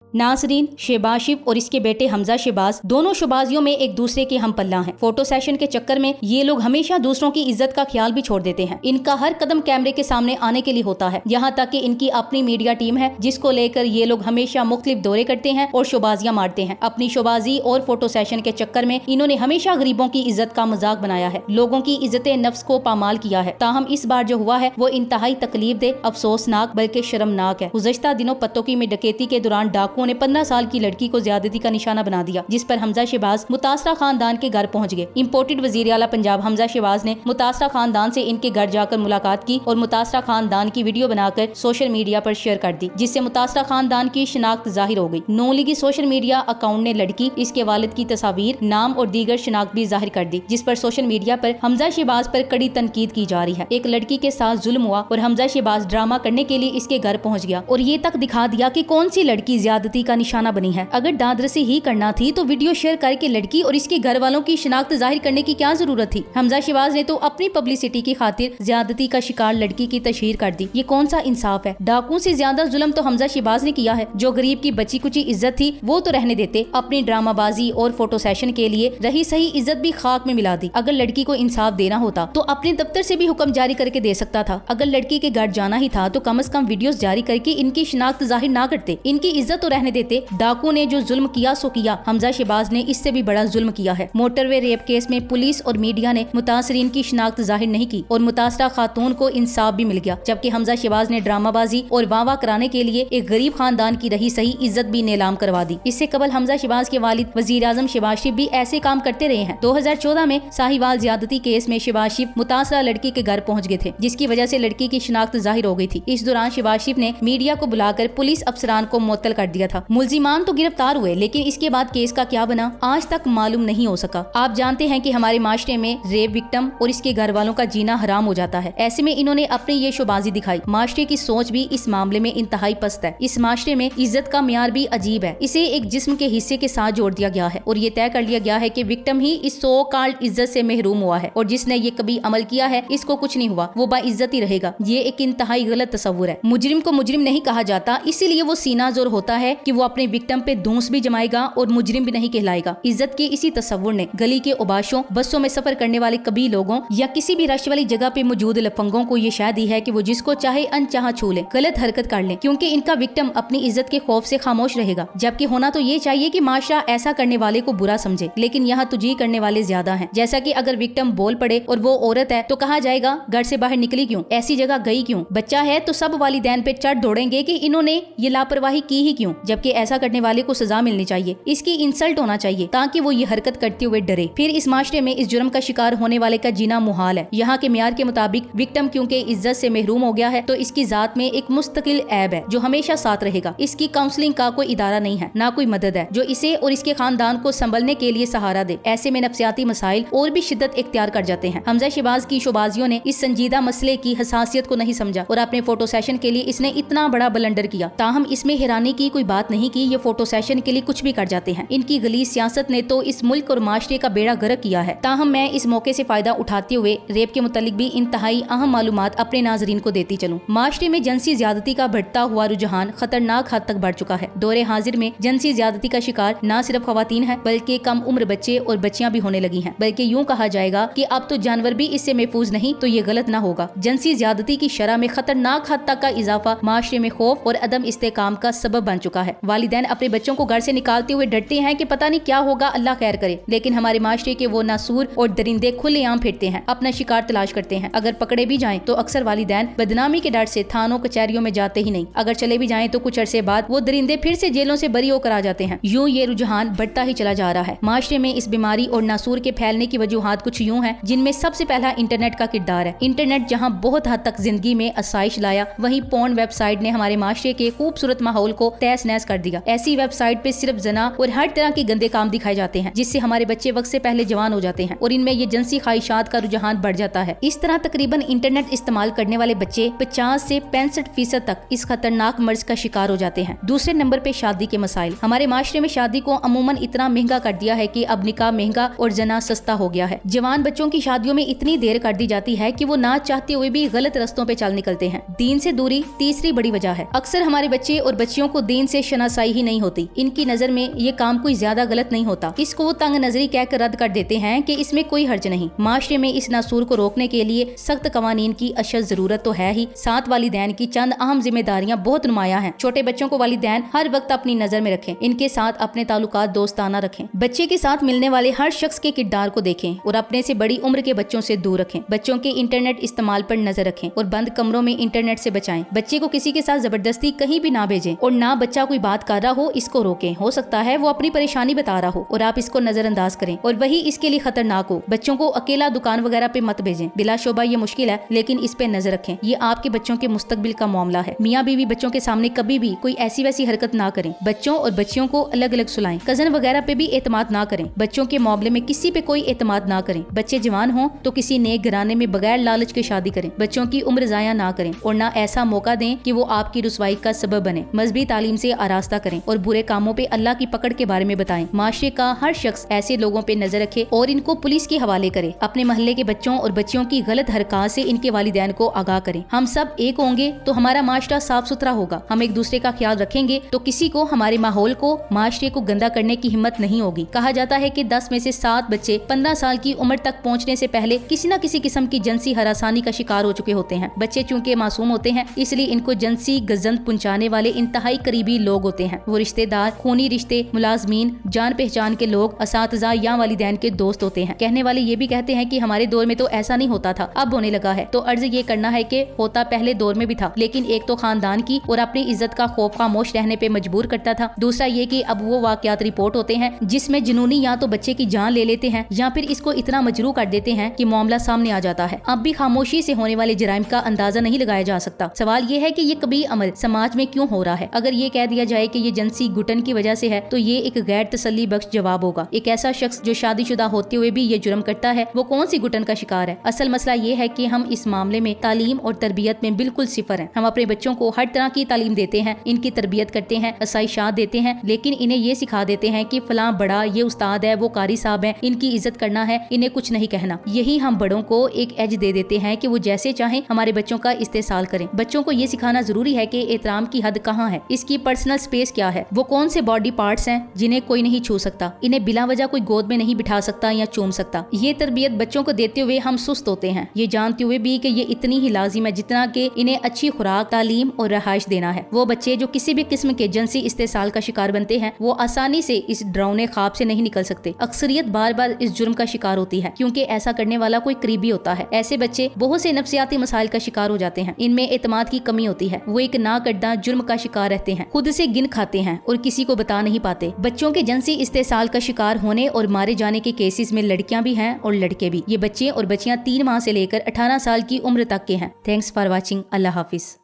Nasreen, Shahbaz Schiff और इसके बेटे हमजा शहबाज दोनों शोबाजियों में एक दूसरे के हम पल्ला हैं। फोटो सेशन के चक्कर में ये लोग हमेशा दूसरों की इज्जत का ख्याल भी छोड़ देते हैं। इनका हर कदम कैमरे के सामने आने के लिए होता है। यहाँ तक कि इनकी अपनी मीडिया टीम है जिसको लेकर ये लोग हमेशा मुख्तलिफ दौरे करते हैं और शोबाजियां मारते हैं। अपनी शोबाजी और फोटो सेशन के चक्कर में इन्होंने हमेशा गरीबों की इज्जत का मजाक बनाया है, लोगों की इज्जत नफ्स को पामाल किया है। ताहम इस बार जो हुआ है वो इंतहाई तकलीफ दे, अफसोसनाक बल्कि शर्मनाक है। गुज़श्ता दिनों पत्तोकी में डकैती के दौरान डाकुओं ने 15 साल की लड़की को ज्यादती का निशाना बना दिया, जिस पर हमजा शहबाज मुतासरा खानदान के घर पहुंच गए। इम्पोर्टेड वजीर आला पंजाब हमजा शहबाज ने मुतासरा खानदान से इनके घर जाकर मुलाकात की और मुतासरा खानदान की वीडियो बनाकर सोशल मीडिया पर शेयर कर दी, जिससे मुतासरा खानदान की शिनाख्त जाहिर हो गई। नून लीगी सोशल मीडिया अकाउंट ने लड़की, इसके वालिद की तस्वीर, नाम और दीगर शिनाख्त भी जाहिर कर दी, जिस पर सोशल मीडिया पर हमजा शहबाज पर कड़ी तनकीद की जा रही है। एक लड़की के साथ जुल्म हुआ और हमजा शहबाज ड्रामा करने के लिए इसके घर पहुंच गया और ये तक दिखा दिया कि कौन सी लड़की ज्यादती का निशाना बनी है। अगर दादरसी ही करना थी तो वीडियो शेयर करके लड़की और इसके घर वालों की शिनाख्त जाहिर करने की क्या जरूरत थी। हमजा शहबाज ने तो अपनी पब्लिसिटी की खातिर ज्यादती का शिकार लड़की की तशहीर कर दी। ये कौन सा इंसाफ है। डाकुओं से ज्यादा जुल्म तो हमजा शहबाज ने किया है। जो गरीब की बची कुची इज्जत थी वो तो रहने देते, अपनी ड्रामाबाजी और फोटो सेशन के लिए रही सही इज्जत भी खाक में मिला दी। अगर लड़की को इंसाफ देना होता तो अपने दफ्तर से भी हुक्म जारी करके दे सकता था। अगर लड़की के घर जाना ही था तो कम से कम वीडियोस जारी करके इनकी शिनाख्त जाहिर ना करते, इनकी इज्जत तो रहने देते। डाकू ने जो जुल्म किया सो किया, हमजा शहबाज ने इससे भी बड़ा जुल्म किया है। मोटरवे रेप केस में पुलिस और मीडिया ने मुतासरीन की शिनाख्त जाहिर नहीं की और मुतासरा खातून को इंसाफ भी मिल गया, जबकि हमजा शहबाज ने ड्रामाबाजी और वाह कराने के लिए एक गरीब खानदान की रही सही इज्जत भी नीलाम करवा दी। इससे कबल हमजा शहबाज के वालिद वजीर आजम शहबाज शरीफ भी ऐसे काम करते रहे हैं। 2014 में साहिवाल ज्यादती केस में शहबाज शरीफ मुतासरा लड़की के घर पहुंच गए थे, जिसकी वजह से लड़की की शिनाख्त जाहिर हो गई थी। इस दौरान शहबाज शरीफ ने मीडिया को बुलाकर पुलिस अफसरान को मुअत्तल कर दिया था। मुलजिमान तो गिरफ्तार हुए, लेकिन इसके बाद केस का क्या बना आज तक मालूम नहीं हो सका। आप जानते हैं कि हमारे माशरे में रेप विक्टिम और इसके घर वालों का जीना हराम हो जाता है। ऐसे में इन्होंने अपनी ये शोबाजी दिखाई। माशरे की सोच भी इस मामले में इंतहाई पस्त है। इस माशरे में इज्जत का मियार भी अजीब है। इसे एक जिस्म के हिस्से के साथ जोड़ दिया गया है और ये तय कर लिया गया है कि विक्टिम ही इस सो कॉल्ड इज्जत से महरूम हुआ है और जिसने ये कभी अमल किया है इसको कुछ नहीं हुआ, वो बाइज्जत ही रहेगा। ये एक इंतहाई गलत तस्वुर है। मुजरिम को मुजरिम नहीं कहा जाता, इसीलिए वो सीना जोर होता है कि वो अपने विक्टिम पे धूस भी जमाएगा और मुजरिम भी नहीं कहलाएगा। इज्जत के इसी तस्वुर ने गली के उबाशों, बसों में सफर करने वाले कभी लोगों या किसी भी रश वाली जगह पे मौजूद लफंगों को ये शायद दी है कि वो जिसको चाहे अनचाहा छू ले, गलत हरकत कर ले, क्योंकि इनका विक्टिम अपनी इज्जत के खौफ से खामोश रहेगा। जबकि होना तो ये चाहिए कि माशरा ऐसा करने वाले को बुरा समझे, लेकिन यहाँ तुझी करने वाले ज्यादा हैं। जैसा कि अगर विक्टिम बोल पड़े और वो औरत है तो कहा जाएगा घर से बाहर निकली क्यों, ऐसी जगह गई क्यों। बच्चा है तो सब वालिदैन पे चढ़ दौड़ेंगे कि इन्होंने ये लापरवाही की ही क्यों, जबकि ऐसा करने वाले को सजा मिलनी चाहिए, इसकी इंसल्ट होना चाहिए ताकि वो ये हरकत करते हुए डरे। फिर इस माशरे में इस जुर्म का शिकार होने वाले का जीना मुहाल है। यहाँ के मियार के मुताबिक विक्टिम क्योंकि इज्जत से महरूम हो गया है तो इसकी जात में एक मुस्तकिल ऐब है जो हमेशा साथ रहेगा। इसकी काउंसलिंग का कोई इदारा नहीं है, ना कोई मदद है जो इसे और इसके खानदान को संभलने के लिए सहारा दे। ऐसे में नफ्सियाती मसाइल और भी शिद्दत इख्तियार कर जाते हैं। हमजा शहबाज की शोबाजियों ने इस संजीदा मसले की हसासियत को नहीं समझा और अपने फोटो सेशन के लिए इसने इतना बड़ा बलंडर किया। ताहम इसमें हैरानी की कोई बात नहीं की, ये फोटो सेशन के लिए कुछ भी कर जाते हैं। इनकी गलीज सियासत ने तो इस मुल्क और माशरे का बेड़ा गर्क किया है। ताहम मैं इस मौके से फायदा उठाते हुए रेप के मुतालिक भी इंतहाई अहम मालूमात अपने नाजरीन को देती चलूं। माशरे में जिनसी ज्यादती का बढ़ता हुआ रुझान खतरनाक हद तक बढ़ चुका है। दौरे हाजिर में जिनसी ज्यादती का शिकार न सिर्फ खवातीन है बल्कि कम उम्र बच्चे और बच्चियां भी होने लगी हैं। बल्कि यूं कहा जाएगा कि अब तो जानवर भी इससे महफूज नहीं तो ये गलत न होगा। जिनसी ज्यादती की शरह में खतरनाक हद तक का इजाफा माशरे में खौफ और अदम इस्तेकाम का सबब बन चुका है। वालिदैन अपने बच्चों को घर से निकालते हुए डरते हैं कि पता नहीं क्या होगा, अल्लाह खैर करे, लेकिन हमारे माशरे के वो नासूर और दरिंदे खुलेआम फिरते हैं, अपना शिकार तलाश करते हैं। अगर पकड़े भी जाएं तो अक्सर वालिदैन बदनामी के डर से थानों कचहरियों में जाते ही नहीं। अगर चले भी जाएं तो कुछ अरसे बाद वो दरिंदे फिर से जेलों से बरी होकर आ जाते हैं। यूं ये रुझान बढ़ता ही चला जा रहा है। माशरे में इस बीमारी और नासूर के फैलने की वजूहात कुछ यूं हैं, जिनमें सबसे पहला इंटरनेट का किरदार है। इंटरनेट जहां बहुत हद तक जिंदगी में आसाइश लाया, वहीं पोर्न वेबसाइट ने हमारे माशरे के खूबसूरत माहौल को तहस नहस कर दिया। ऐसी वेबसाइट पे सिर्फ जना और हर तरह के गंदे काम दिखाए जाते हैं, जिससे हमारे बच्चे वक्त से पहले जवान हो जाते हैं और इनमें ये जिनसी ख्वाहिशात का रुझान बढ़ जाता है। इस तरह तकरीबन इंटरनेट इस्तेमाल करने वाले बच्चे 50 से 65% तक इस खतरनाक मर्ज का शिकार हो जाते हैं। दूसरे नंबर पे शादी के मसाइल। हमारे माशरे में शादी को अमूमन इतना महंगा कर दिया है कि अब निकाह महंगा और जना सस्ता हो गया है। जवान बच्चों की शादियों में इतनी देर कर दी जाती है कि वो ना चाहते हुए भी गलत रस्तों पे चल निकलते हैं। दीन से दूरी तीसरी बड़ी वजह है। अक्सर हमारे बच्चे और बच्चियों को दीन इनसे शनासाई ही नहीं होती। इनकी नजर में ये काम कोई ज्यादा गलत नहीं होता। इसको वो तंग नजरी कहकर रद्द कर देते हैं कि इसमें कोई हर्ज नहीं। माशरे में इस नासूर को रोकने के लिए सख्त कवानीन की अशद जरूरत तो है ही, साथ वालिदैन की चंद अहम जिम्मेदारियां बहुत नुमाया हैं। छोटे बच्चों को वालिदैन हर वक्त अपनी नजर में रखें, इनके साथ अपने ताल्लुकात दोस्ताना रखें, बच्चे के साथ मिलने वाले हर शख्स के किरदार को देखें और अपने से बड़ी उम्र के बच्चों से दूर रखें। बच्चों के इंटरनेट इस्तेमाल पर नजर रखें और बंद कमरों में इंटरनेट से बचाएं। बच्चे को किसी के साथ जबरदस्ती कहीं भी ना भेजें और ना बच्चा कोई बात कर रहा हो इसको रोकें। हो सकता है वो अपनी परेशानी बता रहा हो और आप इसको नजरअंदाज करें और वही इसके लिए खतरनाक हो। बच्चों को अकेला दुकान वगैरह पे मत भेजें। बिलाशुबा ये मुश्किल है, लेकिन इस पे नजर रखें। ये आपके बच्चों के मुस्तकबिल का मामला है। मियाँ बीवी बच्चों के सामने कभी भी कोई ऐसी वैसी हरकत ना करें। बच्चों और बच्चियों को अलग अलग सुलाएं। कजन वगैरह पे भी एतमाद ना करें। बच्चों के मामले में किसी पे कोई एतमाद ना करें। बच्चे जवान हों तो किसी नेक घराने में बगैर लालच के शादी करें। बच्चों की उम्र जाया ना करें और ना ऐसा मौका दें कि वो आपकी रुसवाई का सबब बने। मजहबी तालीम से आरास्ता करें और बुरे कामों पे अल्लाह की पकड़ के बारे में बताएं। माशरे का हर शख्स ऐसे लोगों पे नजर रखे और इनको पुलिस के हवाले करे। अपने महल्ले के बच्चों और बच्चियों की गलत हरकत से इनके वालिदैन को आगाह करें। हम सब एक होंगे तो हमारा माशरा साफ सुथरा होगा। हम एक दूसरे का ख्याल रखेंगे तो किसी को हमारे माहौल को, माशरे को गंदा करने की हिम्मत नहीं होगी। कहा जाता है कि 10 में से 7 बच्चे 15 साल की उम्र तक पहुंचने से पहले किसी न किसी किस्म की जिनसी हरासानी का शिकार हो चुके होते हैं। बच्चे चूंकि मासूम होते हैं इसलिए इनको जिनसी गजंत पहुंचाने वाले इंतहाई करीबी लोग होते हैं। वो रिश्तेदार, खूनी रिश्ते, मुलाजमीन, जान पहचान के लोग, असातिज़ा या वालिदैन के दोस्त होते हैं। कहने वाले ये भी कहते हैं कि हमारे दौर में तो ऐसा नहीं होता था, अब होने लगा है। तो अर्ज ये करना है कि होता पहले दौर में भी था, लेकिन एक तो खानदान की और अपनी इज्जत का खौफ खामोश रहने पे मजबूर करता था। दूसरा ये कि अब वो वाकयात रिपोर्ट होते हैं जिसमें जुनूनी या तो बच्चे की जान ले लेते हैं या फिर इसको इतना मजरू कर देते हैं कि मामला सामने आ जाता है। अब भी खामोशी से होने वाले जराइम का अंदाजा नहीं लगाया जा सकता। सवाल ये है कि ये कभी अमल समाज में क्यों हो रहा है। अगर ये कह दिया जाए कि ये जिनसी घुटन की वजह से है तो ये एक गैर तसल्ली बख्श जवाब होगा। एक ऐसा शख्स जो शादीशुदा होते हुए भी ये जुर्म करता है वो कौन सी घुटन का शिकार है। असल मसला ये है कि हम इस मामले में तालीम और तरबियत में बिल्कुल सिफर हैं। हम अपने बच्चों को हर तरह की तालीम देते हैं, इनकी तरबियत करते हैं, आसाइशात देते हैं, लेकिन इन्हें ये सिखा देते हैं कि फलां बड़ा, ये उस्ताद है, वो कारी साहब है, इनकी इज्जत करना है, इन्हें कुछ नहीं कहना। यही हम बड़ों को एक एज दे देते हैं कि वो जैसे चाहें हमारे बच्चों का इस्तेसाल करें। बच्चों को ये सिखाना जरूरी है कि एहतराम की हद कहाँ है, इसकी पर्सनल स्पेस क्या है, वो कौन से बॉडी पार्ट्स हैं जिन्हें कोई नहीं छू सकता, इन्हें बिला वजह कोई गोद में नहीं बिठा सकता या चूम सकता। ये तरबियत बच्चों को देते हुए हम सुस्त होते हैं, ये जानते हुए भी कि ये इतनी ही लाजिम है जितना कि इन्हें अच्छी खुराक, तालीम और रहाइश देना है। वो बच्चे जो किसी भी किस्म के जिनसी इस्तेसाल का शिकार बनते हैं वो आसानी से इस डरावने ख्वाब से नहीं निकल सकते। अक्सरियत बार बार इस जुर्म का शिकार होती है क्योंकि ऐसा करने वाला कोई करीबी होता है। ऐसे बच्चे बहुत से नफ्सियाती मसाइल का शिकार हो जाते हैं। इनमें एतमाद की कमी होती है, वो एक नाकर्दा जुर्म का शिकार रहते हैं, खुद से गिन खाते हैं और किसी को बता नहीं पाते। बच्चों के जिनसी इस्तेसाल का शिकार होने और मारे जाने के केसेस में लड़कियां भी हैं और लड़के भी। ये बच्चे और बच्चियां 3 माह से लेकर 18 साल की उम्र तक के हैं। Thanks for watching. Allah Hafiz.